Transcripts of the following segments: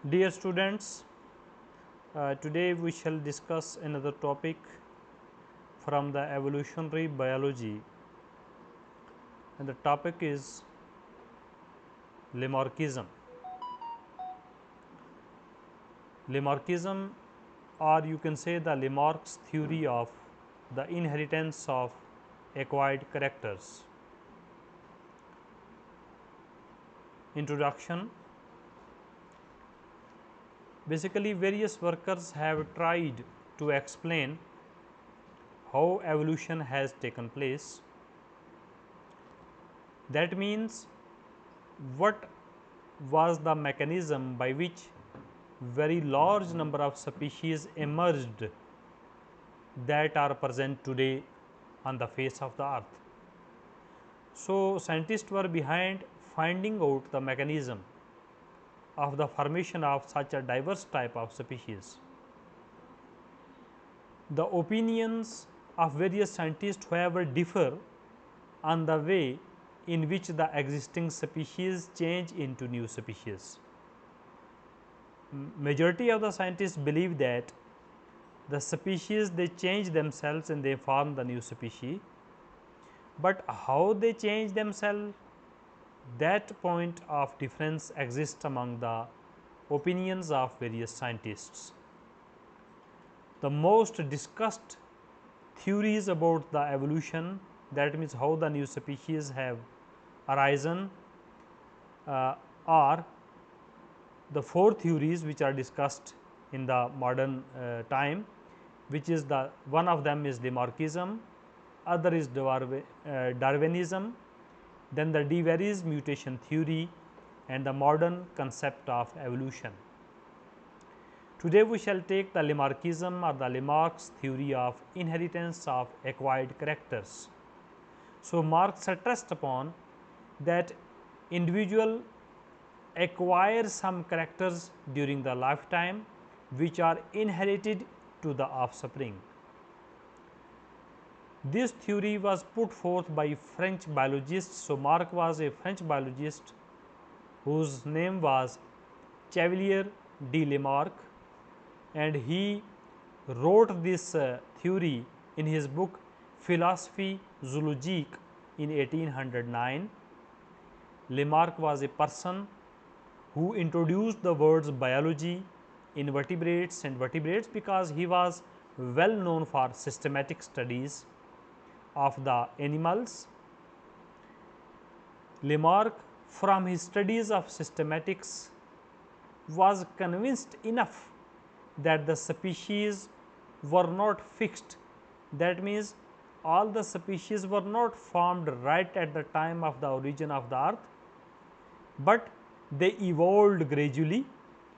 Dear students, today we shall discuss another topic from the evolutionary biology, and the topic is Lamarckism. Lamarckism, or you can say the Lamarck's theory of the inheritance of acquired characters. Introduction. Basically, various workers have tried to explain how evolution has taken place. That means, what was the mechanism by which very large number of species emerged that are present today on the face of the earth. So, scientists were behind finding out the mechanism of the formation of such a diverse type of species. The opinions of various scientists, however, differ on the way in which the existing species change into new species. Majority of the scientists believe that the species they change themselves and they form the new species, but how they change themselves, that point of difference exists among the opinions of various scientists. The most discussed theories about the evolution, that means how the new species have arisen, are the four theories which are discussed in the modern time, which is the one of them is Lamarckism, other is Darwinism, then the de Vries mutation theory, and the modern concept of evolution. Today we shall take the Lamarckism or the Lamarck's theory of inheritance of acquired characters. So, Marx stressed upon that individual acquire some characters during the lifetime which are inherited to the offspring. This theory was put forth by French biologists. So, Marx was a French biologist whose name was Chevalier de Lamarck, and he wrote this theory in his book Philosophie zoologique in 1809. Lamarck was a person who introduced the words biology, invertebrates and vertebrates, because he was well known for systematic studies of the animals. Lamarck, from his studies of systematics, was convinced enough that the species were not fixed. That means, all the species were not formed right at the time of the origin of the earth, but they evolved gradually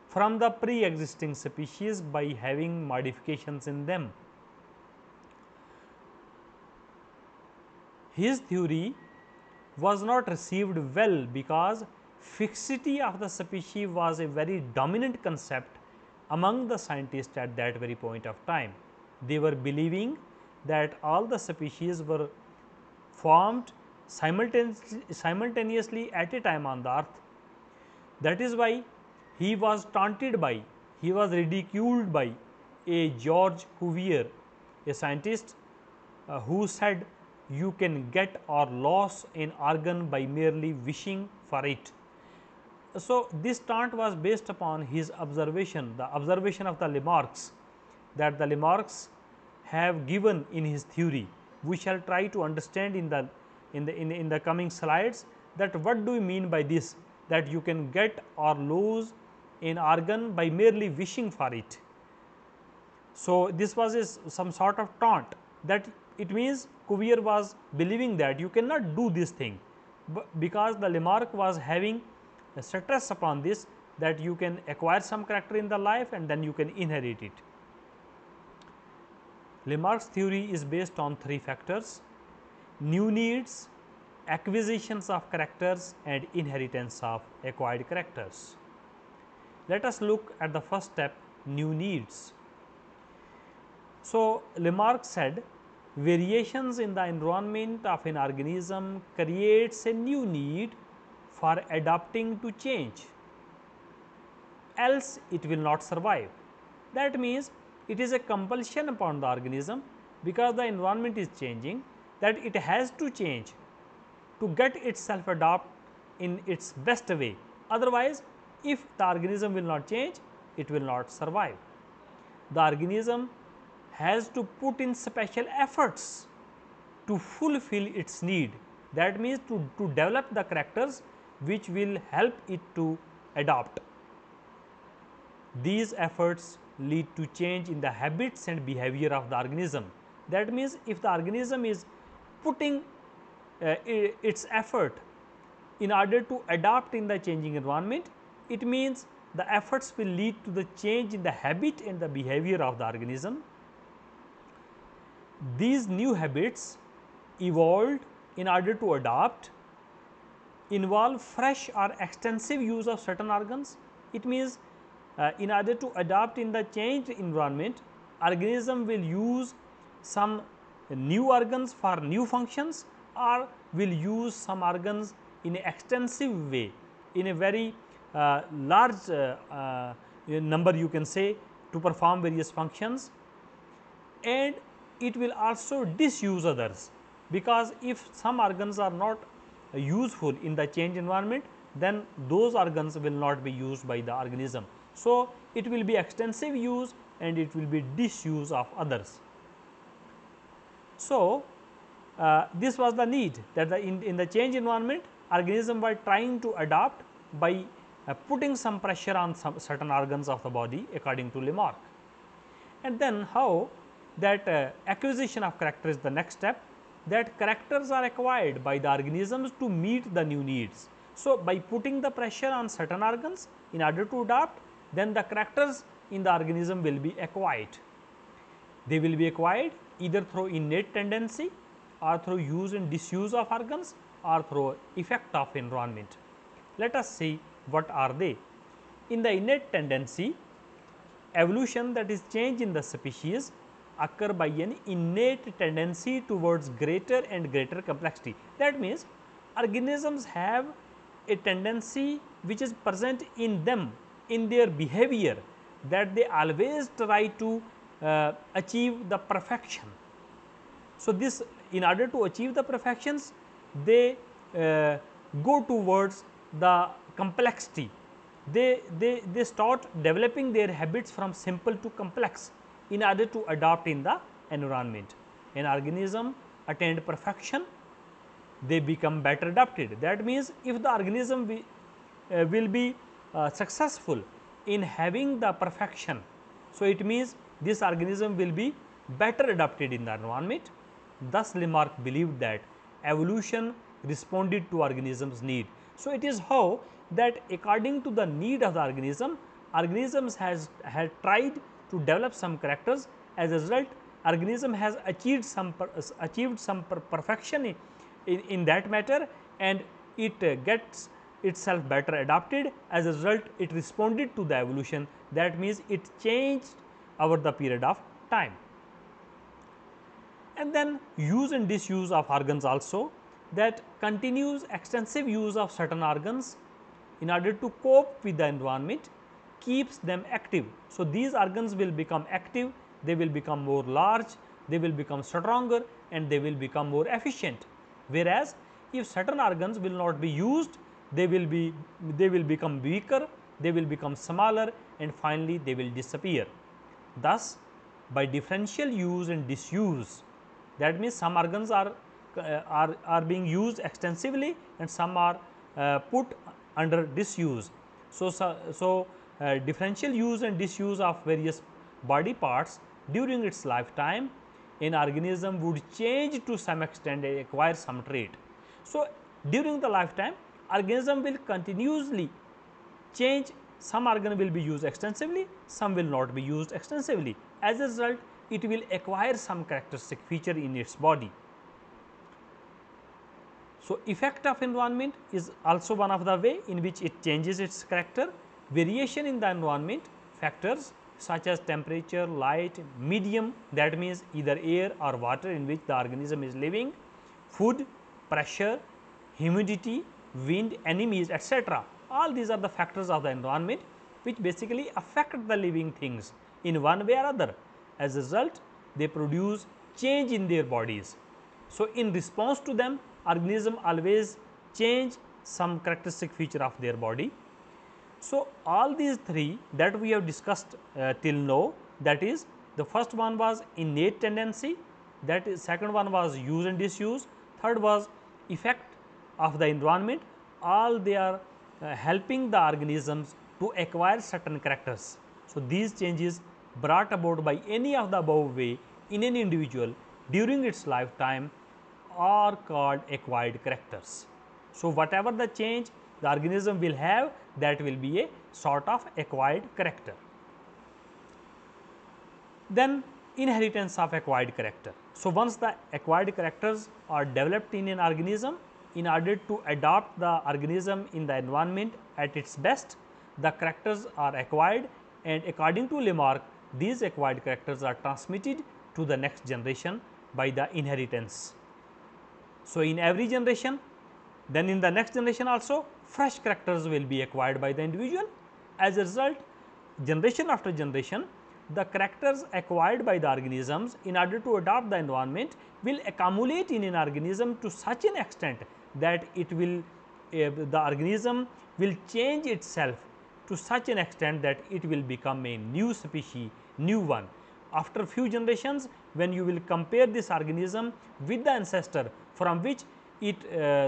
from the pre-existing species by having modifications in them. His theory was not received well because fixity of the species was a very dominant concept among the scientists at that very point of time. They were believing that all the species were formed simultaneously at a time on the earth. That is why he was taunted by, he was ridiculed by a George Cuvier, a scientist who said you can get or lose an organ by merely wishing for it. So, this taunt was based upon his observation, the observation of the Lamarcks, that the Lamarcks have given in his theory. We shall try to understand in the coming slides that what do we mean by this, that you can get or lose an organ by merely wishing for it. So, this was some sort of taunt, that it means Cuvier was believing that you cannot do this thing, because the Lamarck was having a stress upon this, that you can acquire some character in the life and then you can inherit it. Lamarck's theory is based on three factors: new needs, acquisitions of characters, and inheritance of acquired characters. Let us look at the first step, new needs. So, Lamarck said variations in the environment of an organism creates a new need for adapting to change. else it will not survive. That means, it is a compulsion upon the organism, because the environment is changing, that it has to change to get itself adapt in its best way. Otherwise, if the organism will not change, it will not survive. The organism has to put in special efforts to fulfill its need. That means, to develop the characters which will help it to adapt. These efforts lead to change in the habits and behavior of the organism. That means, if the organism is putting its effort in order to adapt in the changing environment, it means the efforts will lead to the change in the habit and the behavior of the organism. These new habits evolved in order to adapt involve fresh or extensive use of certain organs. It means, in order to adapt in the changed environment, organism will use some new organs for new functions, or will use some organs in an extensive way, in a very large number, you can say, to perform various functions, and it will also disuse others, because if some organs are not useful in the change environment, then those organs will not be used by the organism. So, it will be extensive use and it will be disuse of others. So, this was the need, that in the change environment, organism were trying to adapt by putting some pressure on some certain organs of the body, according to Lamarck. And then how that acquisition of character is the next step, that characters are acquired by the organisms to meet the new needs. So, by putting the pressure on certain organs in order to adapt, then the characters in the organism will be acquired. They will be acquired either through innate tendency, or through use and disuse of organs, or through effect of environment. Let us see what are they. In the innate tendency, evolution, that is change in the species, occur by an innate tendency towards greater and greater complexity. That means, organisms have a tendency which is present in them, in their behavior, that they always try to achieve the perfection. So, this in order to achieve the perfections, they go towards the complexity. They start developing their habits from simple to complex in order to adapt in the environment. An organism attained perfection, they become better adapted. That means, if the organism will be successful in having the perfection, so it means this organism will be better adapted in the environment. Thus, Lamarck believed that evolution responded to organism's need. So, it is how that according to the need of the organism, organisms had tried to develop some characters. As a result, organism has achieved some perfection in that matter, and it gets itself better adapted. As a result, it responded to the evolution. That means, it changed over the period of time. And then use and disuse of organs also, that continues extensive use of certain organs in order to cope with the environment keeps them active. So, these organs will become active, they will become more large, they will become stronger, and they will become more efficient. Whereas, if certain organs will not be used, they will become weaker, they will become smaller, and finally, they will disappear. Thus, by differential use and disuse, that means, some organs are being used extensively and some are put under disuse. So, differential use and disuse of various body parts during its lifetime, an organism would change to some extent and acquire some trait. So, during the lifetime, organism will continuously change. Some organ will be used extensively, some will not be used extensively. As a result, it will acquire some characteristic feature in its body. So, effect of environment is also one of the way in which it changes its character. Variation in the environment factors such as temperature, light, medium, that means either air or water in which the organism is living, food, pressure, humidity, wind, enemies, etc. All these are the factors of the environment which basically affect the living things in one way or other. As a result, they produce change in their bodies. So, in response to them, organism always change some characteristic feature of their body. So, all these three that we have discussed till now, that is, the first one was innate tendency, that is second one was use and disuse, third was effect of the environment. All they are helping the organisms to acquire certain characters. So, these changes brought about by any of the above way in an individual during its lifetime are called acquired characters. So, whatever the change the organism will have, that will be a sort of acquired character. Then inheritance of acquired character. So, once the acquired characters are developed in an organism, in order to adopt the organism in the environment at its best, the characters are acquired, and according to Lamarck, these acquired characters are transmitted to the next generation by the inheritance. So, in every generation, then in the next generation also fresh characters will be acquired by the individual. As a result, generation after generation, the characters acquired by the organisms in order to adopt the environment will accumulate in an organism to such an extent that it will the organism will change itself to such an extent that it will become a new species, new one. After few generations, when you will compare this organism with the ancestor from which it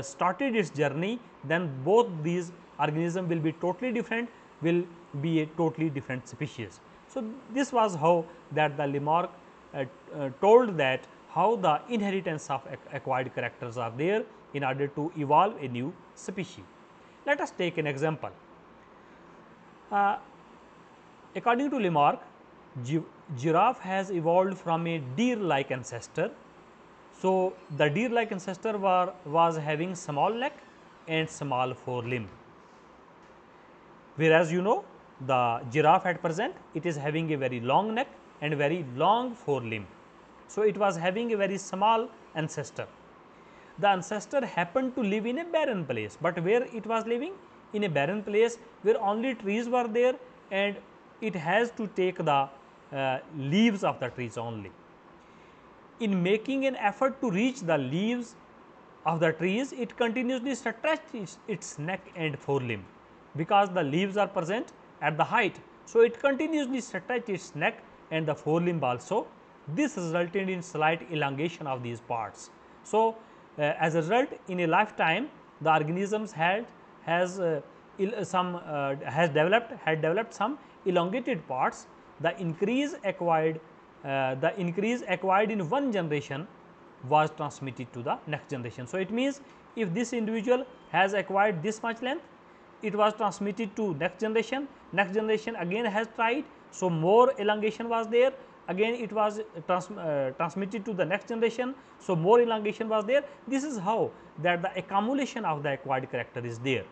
started its journey, then both these organisms will be totally different, will be a totally different species. So, this was how that the Lamarck told that how the inheritance of acquired characters are there in order to evolve a new species. Let us take an example. According to Lamarck, giraffe has evolved from a deer like ancestor. So, the deer like ancestor was having small neck and small forelimb, whereas you know the giraffe at present, it is having a very long neck and very long forelimb. So, it was having a very small ancestor. The ancestor happened to live in a barren place, but where it was living? In a barren place where only trees were there, and it has to take the leaves of the trees only. In making an effort to reach the leaves of the trees, it continuously stretches its neck and forelimb, because the leaves are present at the height. So, it continuously stretches its neck and the forelimb also. This resulted in slight elongation of these parts. So, as a result, in a lifetime, the organisms had developed some elongated parts. The increase acquired in one generation was transmitted to the next generation. So, it means if this individual has acquired this much length, it was transmitted to next generation again has tried. So, more elongation was there, again it was transmitted to the next generation. So, more elongation was there. This is how that the accumulation of the acquired character is there.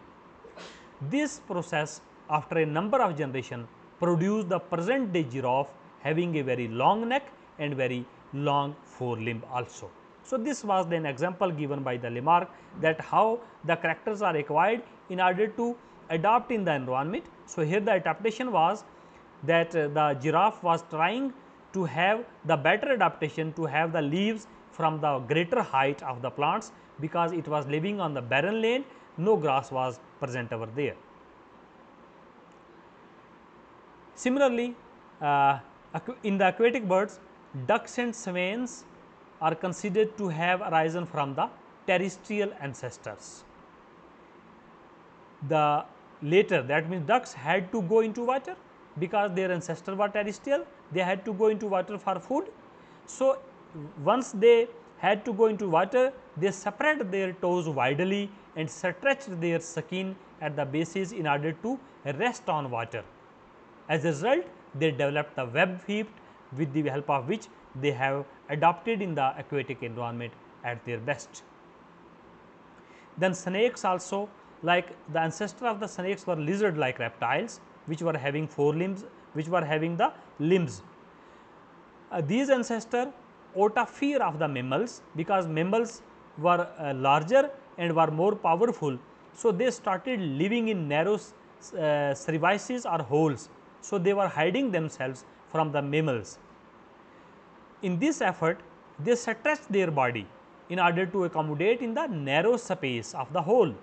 This process after a number of generations produced the present day giraffe having a very long neck and very long forelimb also. So, this was then example given by the Lamarck that how the characters are acquired in order to adopt in the environment. So, here the adaptation was that the giraffe was trying to have the better adaptation to have the leaves from the greater height of the plants, because it was living on the barren land, no grass was present over there. Similarly, in the aquatic birds, ducks and swans are considered to have arisen from the terrestrial ancestors. The later, that means ducks had to go into water because their ancestors were terrestrial, they had to go into water for food. So, once they had to go into water, they spread their toes widely and stretched their skin at the bases in order to rest on water. As a result, they developed the web feet with the help of which they have adapted in the aquatic environment at their best. Then snakes also, like the ancestor of the snakes were lizard like reptiles, which were having forelimbs, which were having the limbs. These ancestors out of fear of the mammals, because mammals were larger and were more powerful. So, they started living in narrow cervices or holes. So, they were hiding themselves from the mammals. In this effort, they stretched their body in order to accommodate in the narrow space of the hole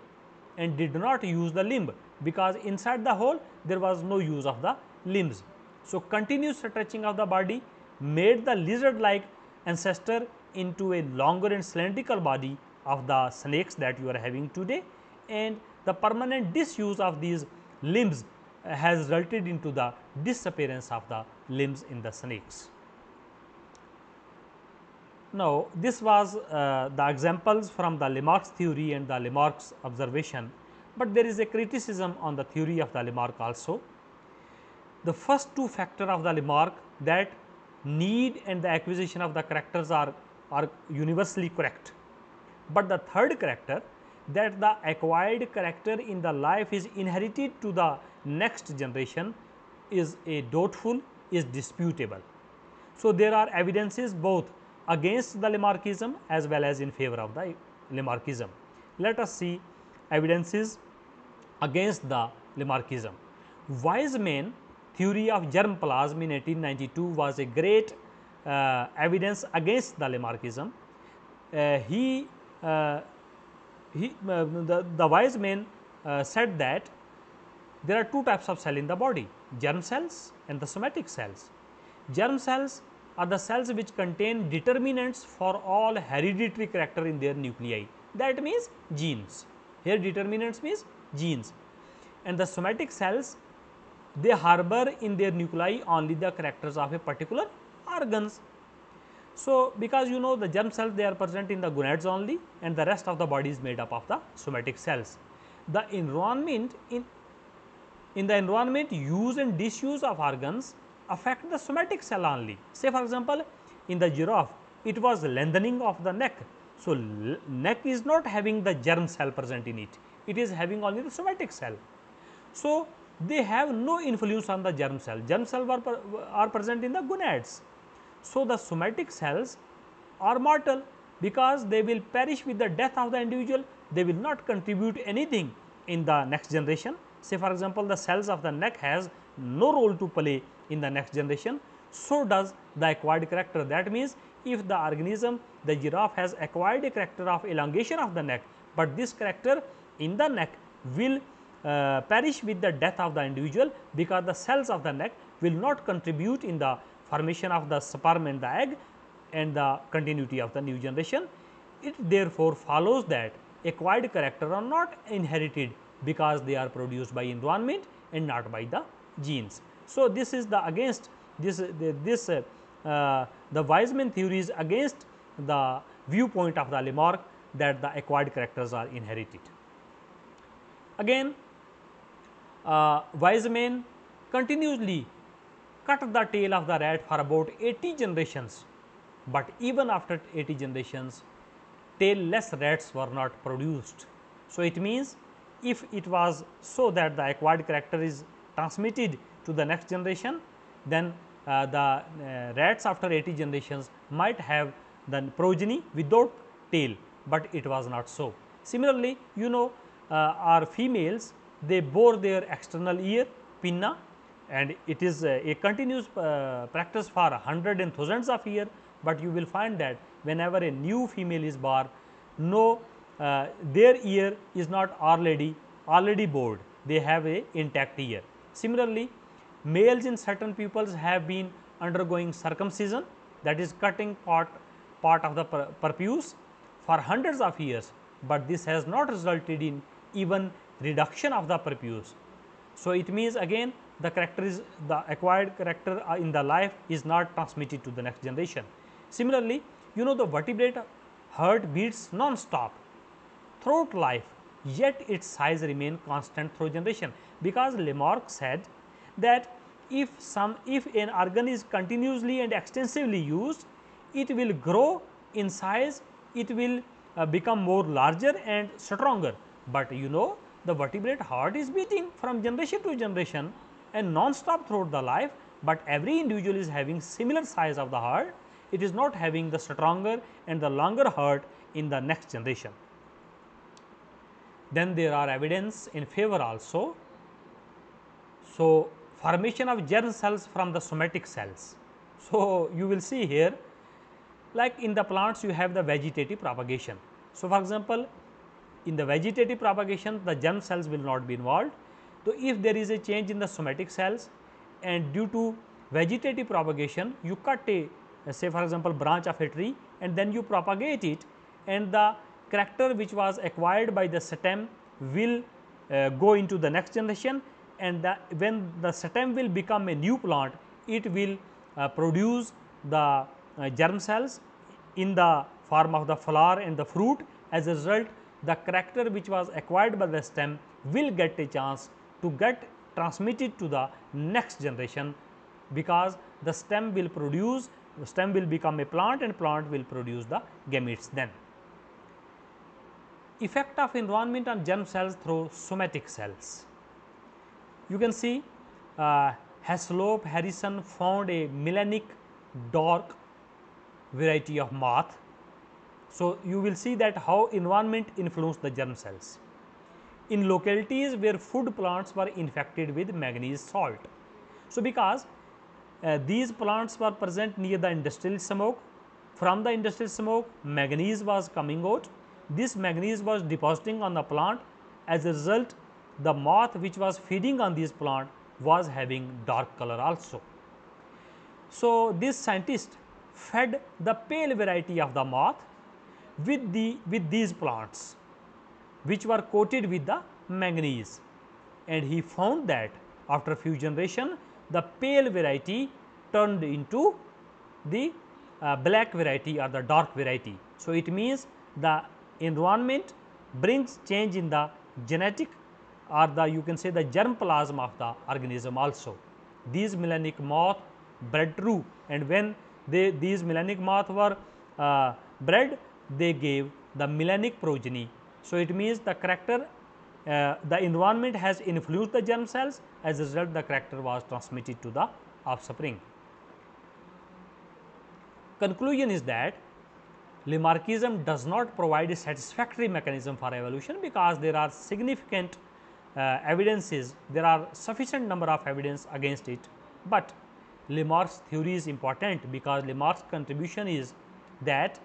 and did not use the limb, because inside the hole there was no use of the limbs. So, continuous stretching of the body made the lizard like ancestor into a longer and cylindrical body of the snakes that you are having today, and the permanent disuse of these limbs has resulted into the disappearance of the limbs in the snakes. Now, this was the examples from the Lamarck's theory and the Lamarck's observation, but there is a criticism on the theory of the Lamarck also. The first two factors of the Lamarck, that need and the acquisition of the characters are universally correct, but the third character, that the acquired character in the life is inherited to the next generation, is a doubtful, is disputable. So, there are evidences both against the Lamarckism as well as in favor of the Lamarckism. Let us see evidences against the Lamarckism. Weizmann theory of germplasm in 1892 was a great evidence against the Lamarckism. The Weizmann said that there are two types of cell in the body, germ cells and the somatic cells. Germ cells are the cells which contain determinants for all hereditary character in their nuclei, that means genes. Here determinants means genes, and the somatic cells, they harbor in their nuclei only the characters of a particular organs. So, because you know the germ cells, they are present in the gonads only, and the rest of the body is made up of the somatic cells. The environment in the environment, use and disuse of organs affect the somatic cell only. Say for example, in the giraffe, it was lengthening of the neck. So, neck is not having the germ cell present in it, it is having only the somatic cell. So, they have no influence on the germ cell are present in the gonads. So, the somatic cells are mortal, because they will perish with the death of the individual, they will not contribute anything in the next generation. Say for example, the cells of the neck has no role to play in the next generation, so does the acquired character. That means, if the organism, the giraffe has acquired a character of elongation of the neck, but this character in the neck will perish with the death of the individual, because the cells of the neck will not contribute in the formation of the sperm and the egg and the continuity of the new generation. It therefore follows that acquired character are not inherited, because they are produced by environment and not by the genes. So, this is the against the Weizmann theory is against the viewpoint of the Lamarck, that the acquired characters are inherited. Again, Weizmann continuously cut the tail of the rat for about 80 generations, but even after 80 generations, tailless rats were not produced. So, it means, if it was so that the acquired character is transmitted to the next generation, then the rats after 80 generations might have the progeny without tail, but it was not so. Similarly, you know, our females, they bore their external ear pinna, and it is a continuous practice for hundreds and thousands of years, but you will find that whenever a new female is born, no their ear is not already bored, they have a intact ear. Similarly, males in certain peoples have been undergoing circumcision, that is cutting part of the prepuce for hundreds of years, but this has not resulted in even reduction of the prepuce. So, it means again the character is the acquired character in the life is not transmitted to the next generation. Similarly, you know, the vertebrate heart beats non-stop throughout life, yet its size remain constant through generation, because Lamarck said that if an organ is continuously and extensively used, it will grow in size, it will become more larger and stronger, but you know, the vertebrate heart is beating from generation to generation and non-stop throughout the life, but every individual is having similar size of the heart, it is not having the stronger and the longer heart in the next generation. Then there are evidence in favor also. So, formation of germ cells from the somatic cells. So, you will see here, like in the plants you have the vegetative propagation. So, for example, in the vegetative propagation the germ cells will not be involved. So, if there is a change in the somatic cells and due to vegetative propagation you cut a say for example branch of a tree and then you propagate it, and the character which was acquired by the stem will go into the next generation, and when the stem will become a new plant, it will produce the germ cells in the form of the flower and the fruit. As a result, the character which was acquired by the stem will get a chance to get transmitted to the next generation, because the stem will produce, the stem will become a plant and plant will produce the gametes then. Effect of environment on germ cells through somatic cells. You can see Haslope Harrison found a melanic dark variety of moth. So, you will see that how environment influenced the germ cells in localities where food plants were infected with manganese salt. So, because these plants were present near the industrial smoke, from the industrial smoke manganese was coming out, this manganese was depositing on the plant. As a result, the moth which was feeding on this plant was having dark color also. So, this scientist fed the pale variety of the moth with these plants which were coated with the manganese, and he found that after few generation the pale variety turned into the black variety or the dark variety. So, it means the environment brings change in the genetic or the you can say the germ plasm of the organism also. These melanic moth bred true, and when these melanic moth were bred, they gave the melanic progeny. So, it means the character the environment has influenced the germ cells, as a result the character was transmitted to the offspring. Conclusion is that Lamarckism does not provide a satisfactory mechanism for evolution, because there are significant evidences, there are sufficient number of evidence against it, but Lamarck's theory is important because Lamarck's contribution is that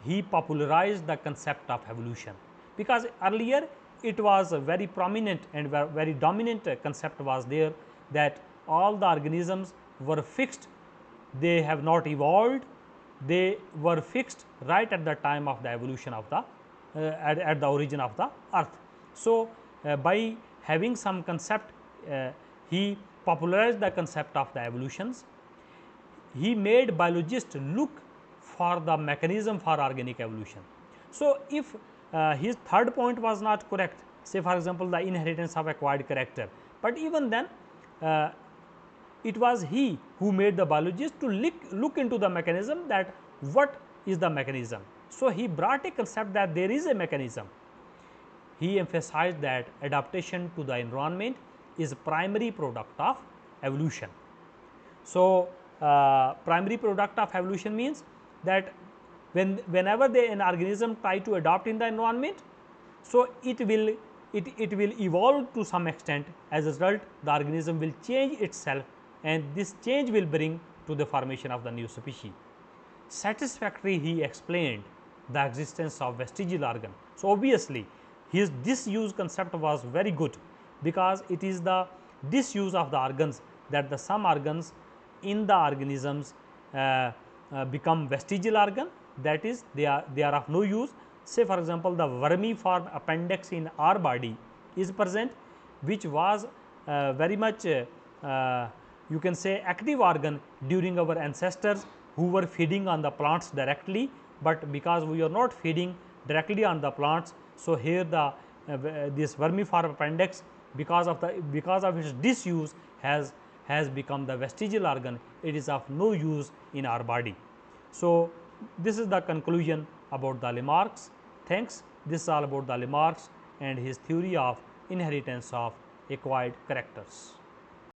he popularized the concept of evolution, because earlier it was a very prominent and very dominant concept was there, that all the organisms were fixed, they have not evolved, they were fixed right at the time of the evolution of the at the origin of the earth. So, by having some concept, he popularized the concept of the evolutions. He made biologists look for the mechanism for organic evolution. So, if his third point was not correct, say for example, the inheritance of acquired character, but even then it was he who made the biologist to look into the mechanism, that what is the mechanism. So, he brought a concept that there is a mechanism. He emphasized that adaptation to the environment is a primary product of evolution. So, primary product of evolution means that whenever an organism try to adapt in the environment, so it will evolve to some extent. As a result, the organism will change itself, and this change will bring to the formation of the new species. Satisfactory, he explained the existence of vestigial organ. So, obviously, his disuse concept was very good, because it is the disuse of the organs, that the some organs in the organisms become vestigial organ, that is they are of no use. Say for example, the vermiform appendix in our body is present, which was very much you can say active organ during our ancestors who were feeding on the plants directly, but because we are not feeding directly on the plants. So, here the this vermiform appendix, because of its disuse has become the vestigial organ. It is of no use in our body. So, this is the conclusion about the Lamarck's. Thanks. This is all about the Lamarck's and his theory of inheritance of acquired characters.